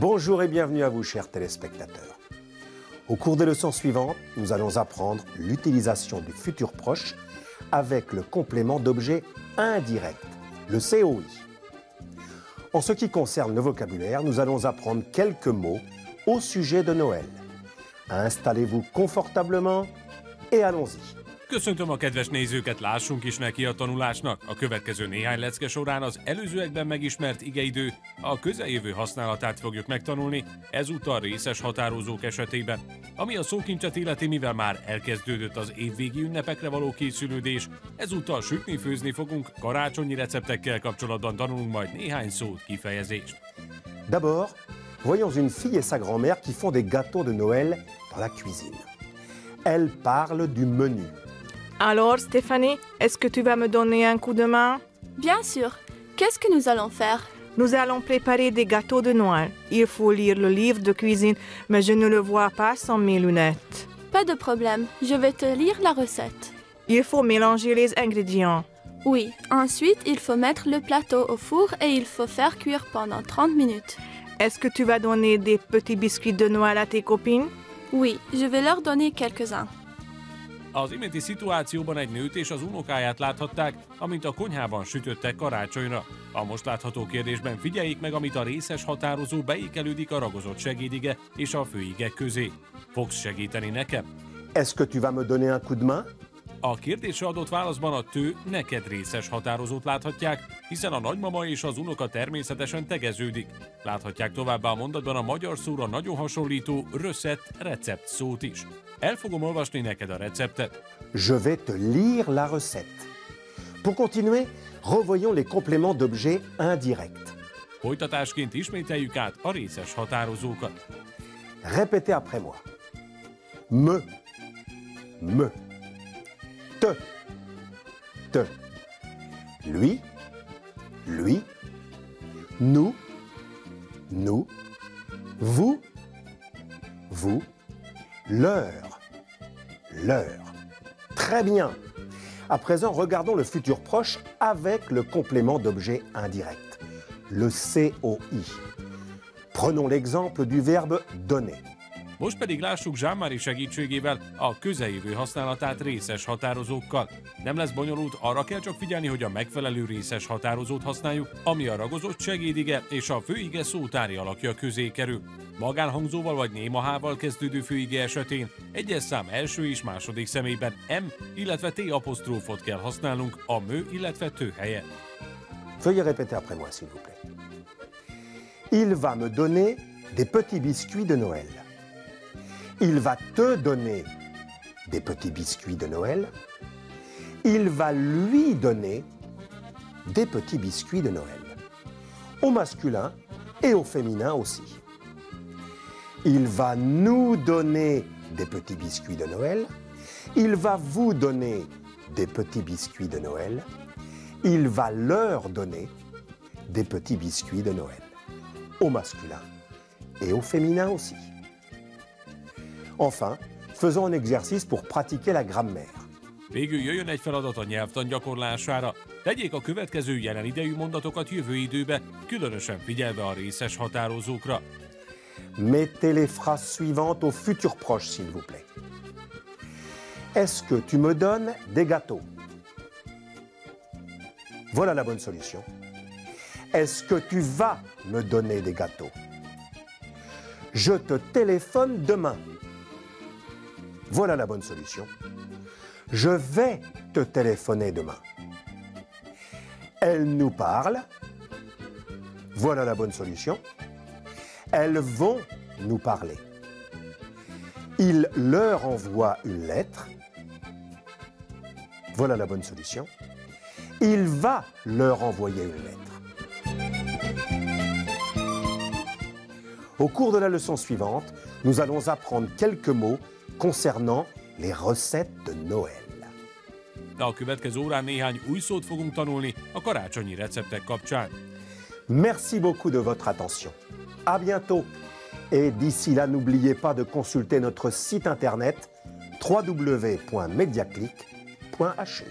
Bonjour et bienvenue à vous, chers téléspectateurs. Au cours des leçons suivantes, nous allons apprendre l'utilisation du futur proche avec le complément d'objet indirect, le COI. En ce qui concerne le vocabulaire, nous allons apprendre quelques mots au sujet de Noël. Installez-vous confortablement et allons-y. Köszöntöm a kedves nézőket, lássunk is neki a tanulásnak. A következő néhány lecke során az előzőekben megismert igeidő, a közeljövő használatát fogjuk megtanulni, ezúttal részes határozók esetében. Ami a szókincset illeti, mivel már elkezdődött az évvégi ünnepekre való készülődés, ezúttal sütni-főzni fogunk, karácsonyi receptekkel kapcsolatban tanulunk majd néhány szót, kifejezést. D'abord, voyons une fille et sa grand-mère qui font des gâteaux de Noël dans la cuisine. Elle parle du menu. Alors, Stéphanie, est-ce que tu vas me donner un coup de main? Bien sûr. Qu'est-ce que nous allons faire? Nous allons préparer des gâteaux de Noël. Il faut lire le livre de cuisine, mais je ne le vois pas sans mes lunettes. Pas de problème. Je vais te lire la recette. Il faut mélanger les ingrédients. Oui. Ensuite, il faut mettre le plateau au four et il faut faire cuire pendant 30 minutes. Est-ce que tu vas donner des petits biscuits de Noël à tes copines? Oui, je vais leur donner quelques-uns. Az iménti szituációban egy nőt és az unokáját láthatták, amint a konyhában sütöttek karácsonyra. A most látható kérdésben figyeljék meg, amit a részes határozó beékelődik a ragozott segédige és a főige közé. Fogsz segíteni nekem? Est-ce que tu vas me donner un coup de main? A kérdésre adott válaszban a tő neked részes határozót láthatják, hiszen a nagymama és az unoka természetesen tegeződik. Láthatják továbbá a mondatban a magyar szóra nagyon hasonlító recept szót is. El fogom olvasni neked a receptet. Je vais te lire la recette. Pour continuer, revoyons les compléments d'objet indirect. Folytatásként ismételjük át a részes határozókat. Répétez après moi. Me. Te. Lui. Nous. Vous. Leur. Très bien. À présent, regardons le futur proche avec le complément d'objet indirect, le COI. Prenons l'exemple du verbe donner. Most pedig lássuk Jean-Marie segítségével a közeljövő használatát részes határozókkal. Nem lesz bonyolult, arra kell csak figyelni, hogy a megfelelő részes határozót használjuk, ami a ragozott segédige és a főige szótári alakja közé kerül. Magánhangzóval vagy néma H-val kezdődő főige esetén egyes szám első és második személyben M, illetve T apostrófot kell használnunk a mő, illetve tő helyett. Veuillez répéter après moi, s'il vous plaît. Il va me donner des petits biscuits de Noël. Il va te donner des petits biscuits de Noël. Il va lui donner des petits biscuits de Noël. Au masculin et au féminin aussi. Il va nous donner des petits biscuits de Noël. Il va vous donner des petits biscuits de Noël. Il va leur donner des petits biscuits de Noël. Au masculin et au féminin aussi. Enfin, faisons un exercice pour pratiquer la grammaire. Végül jöjjön egy feladat a nyelvtan gyakorlására. Tegyék a következő jelen idejű mondatokat jövő időbe, különösen figyelve a részes határozókra. Mettez les phrases suivantes au futur proche, s'il vous plaît. Est-ce que tu me donnes des gâteaux? Voilà la bonne solution. Est-ce que tu vas me donner des gâteaux? Je te téléphone demain. Voilà la bonne solution. Je vais te téléphoner demain. Elles nous parlent. Voilà la bonne solution. Elles vont nous parler. Il leur envoie une lettre. Voilà la bonne solution. Il va leur envoyer une lettre. Au cours de la leçon suivante, nous allons apprendre quelques mots concernant les recettes de Noël. De a következő órán néhány új szót fogunk tanulni a karácsonyi receptek kapcsán. Merci beaucoup de votre attention. À bientôt. Et d'ici là, n'oubliez pas de consulter notre site internet www.mediaclick.he.